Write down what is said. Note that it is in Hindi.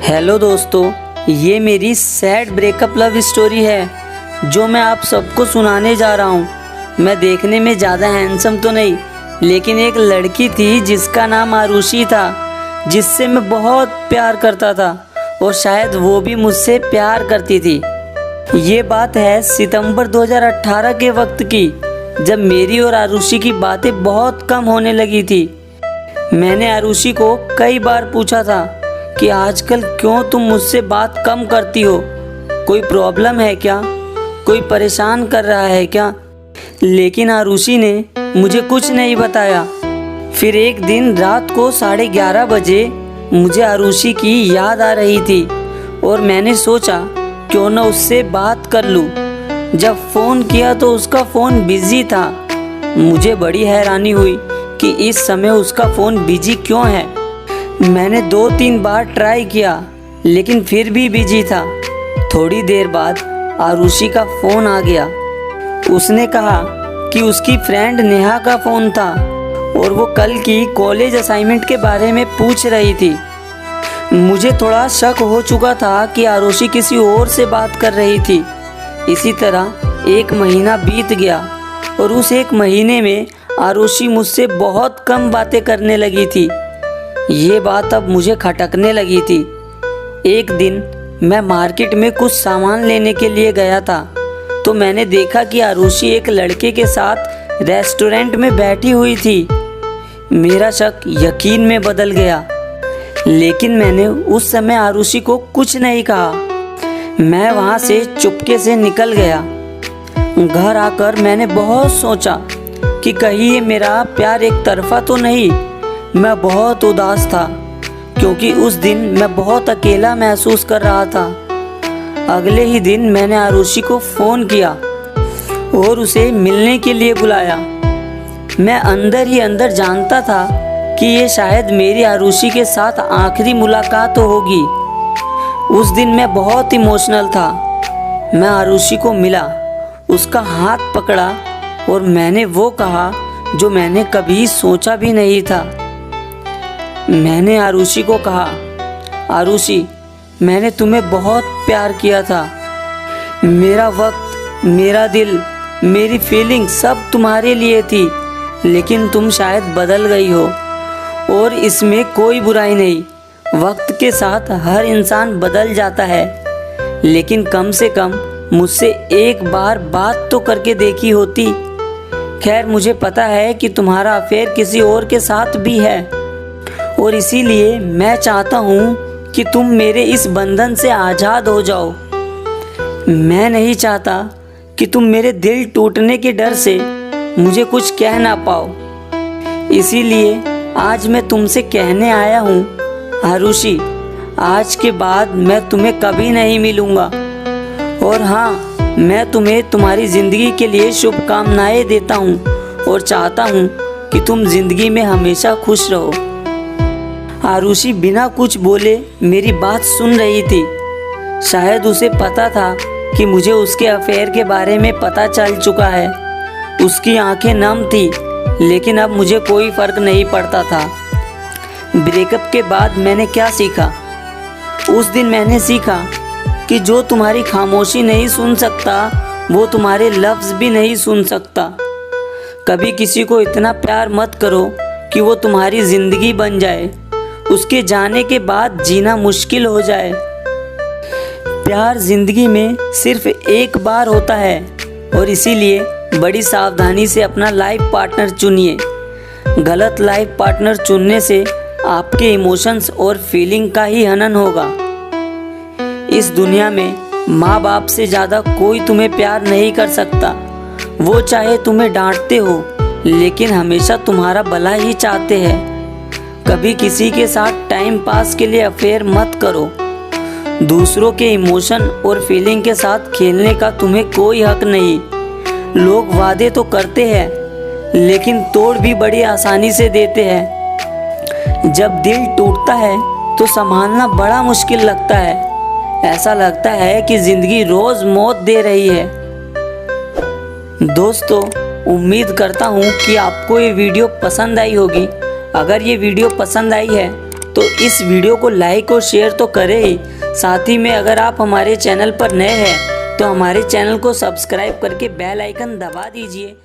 हेलो दोस्तों, ये मेरी सैड ब्रेकअप लव स्टोरी है जो मैं आप सबको सुनाने जा रहा हूँ। मैं देखने में ज़्यादा हैंडसम तो नहीं, लेकिन एक लड़की थी जिसका नाम आरुषि था, जिससे मैं बहुत प्यार करता था और शायद वो भी मुझसे प्यार करती थी। ये बात है सितंबर 2018 के वक्त की, जब मेरी और आरुषि की बातें बहुत कम होने लगी थी। मैंने आरुषि को कई बार पूछा था कि आजकल क्यों तुम मुझसे बात कम करती हो, कोई प्रॉब्लम है क्या, कोई परेशान कर रहा है क्या। लेकिन आरुषि ने मुझे कुछ नहीं बताया। फिर एक दिन रात को 11:30 बजे मुझे आरुषि की याद आ रही थी और मैंने सोचा क्यों न उससे बात कर लूँ। जब फ़ोन किया तो उसका फ़ोन बिजी था। मुझे बड़ी हैरानी हुई कि इस समय उसका फ़ोन बिजी क्यों है। मैंने 2-3 बार ट्राई किया लेकिन फिर भी बिजी था। थोड़ी देर बाद आरुषि का फ़ोन आ गया। उसने कहा कि उसकी फ्रेंड नेहा का फ़ोन था और वो कल की कॉलेज असाइनमेंट के बारे में पूछ रही थी। मुझे थोड़ा शक हो चुका था कि आरुषि किसी और से बात कर रही थी। इसी तरह 1 महीना बीत गया और उस 1 महीने में आरुषि मुझसे बहुत कम बातें करने लगी थी। ये बात अब मुझे खटकने लगी थी। एक दिन मैं मार्केट में कुछ सामान लेने के लिए गया था तो मैंने देखा कि आरुषि एक लड़के के साथ रेस्टोरेंट में बैठी हुई थी। मेरा शक यकीन में बदल गया, लेकिन मैंने उस समय आरुषि को कुछ नहीं कहा। मैं वहाँ से चुपके से निकल गया। घर आकर मैंने बहुत सोचा कि कहीं ये मेरा प्यार एक तरफा तो नहीं। मैं बहुत उदास था क्योंकि उस दिन मैं बहुत अकेला महसूस कर रहा था। अगले ही दिन मैंने आरुषि को फ़ोन किया और उसे मिलने के लिए बुलाया। मैं अंदर ही अंदर जानता था कि ये शायद मेरी आरुषि के साथ आखिरी मुलाकात होगी। उस दिन मैं बहुत इमोशनल था। मैं आरुषि को मिला, उसका हाथ पकड़ा और मैंने वो कहा जो मैंने कभी सोचा भी नहीं था। मैंने आरुषि को कहा, आरुषि, मैंने तुम्हें बहुत प्यार किया था। मेरा वक्त, मेरा दिल, मेरी फीलिंग सब तुम्हारे लिए थी, लेकिन तुम शायद बदल गई हो और इसमें कोई बुराई नहीं। वक्त के साथ हर इंसान बदल जाता है, लेकिन कम से कम मुझसे एक बार बात तो करके देखी होती। खैर, मुझे पता है कि तुम्हारा अफेयर किसी और के साथ भी है और इसीलिए मैं चाहता हूँ कि तुम मेरे इस बंधन से आज़ाद हो जाओ। मैं नहीं चाहता कि तुम मेरे दिल टूटने के डर से मुझे कुछ कह ना पाओ। इसीलिए आज मैं तुमसे कहने आया हूँ, आरुषि, आज के बाद मैं तुम्हें कभी नहीं मिलूँगा। और हाँ, मैं तुम्हें तुम्हारी ज़िंदगी के लिए शुभकामनाएं देता हूँ और चाहता हूँ कि तुम ज़िंदगी में हमेशा खुश रहो। आरुषि बिना कुछ बोले मेरी बात सुन रही थी। शायद उसे पता था कि मुझे उसके अफेयर के बारे में पता चल चुका है। उसकी आंखें नम थी, लेकिन अब मुझे कोई फ़र्क नहीं पड़ता था। ब्रेकअप के बाद मैंने क्या सीखा? उस दिन मैंने सीखा कि जो तुम्हारी खामोशी नहीं सुन सकता, वो तुम्हारे लफ्ज़ भी नहीं सुन सकता। कभी किसी को इतना प्यार मत करो कि वो तुम्हारी ज़िंदगी बन जाए, उसके जाने के बाद जीना मुश्किल हो जाए। प्यार ज़िंदगी में सिर्फ एक बार होता है और इसीलिए बड़ी सावधानी से अपना लाइफ पार्टनर चुनिए। गलत लाइफ पार्टनर चुनने से आपके इमोशंस और फीलिंग का ही हनन होगा। इस दुनिया में माँ बाप से ज़्यादा कोई तुम्हें प्यार नहीं कर सकता। वो चाहे तुम्हें डांटते हो, लेकिन हमेशा तुम्हारा भला ही चाहते हैं। कभी किसी के साथ टाइम पास के लिए अफेयर मत करो। दूसरों के इमोशन और फीलिंग के साथ खेलने का तुम्हें कोई हक नहीं। लोग वादे तो करते हैं, लेकिन तोड़ भी बड़ी आसानी से देते हैं। जब दिल टूटता है तो संभालना बड़ा मुश्किल लगता है। ऐसा लगता है कि ज़िंदगी रोज़ मौत दे रही है। दोस्तों, उम्मीद करता हूँ कि आपको ये वीडियो पसंद आई होगी। अगर ये वीडियो पसंद आई है तो इस वीडियो को लाइक और शेयर तो करें ही, साथ ही में अगर आप हमारे चैनल पर नए हैं तो हमारे चैनल को सब्सक्राइब करके बेल आइकन दबा दीजिए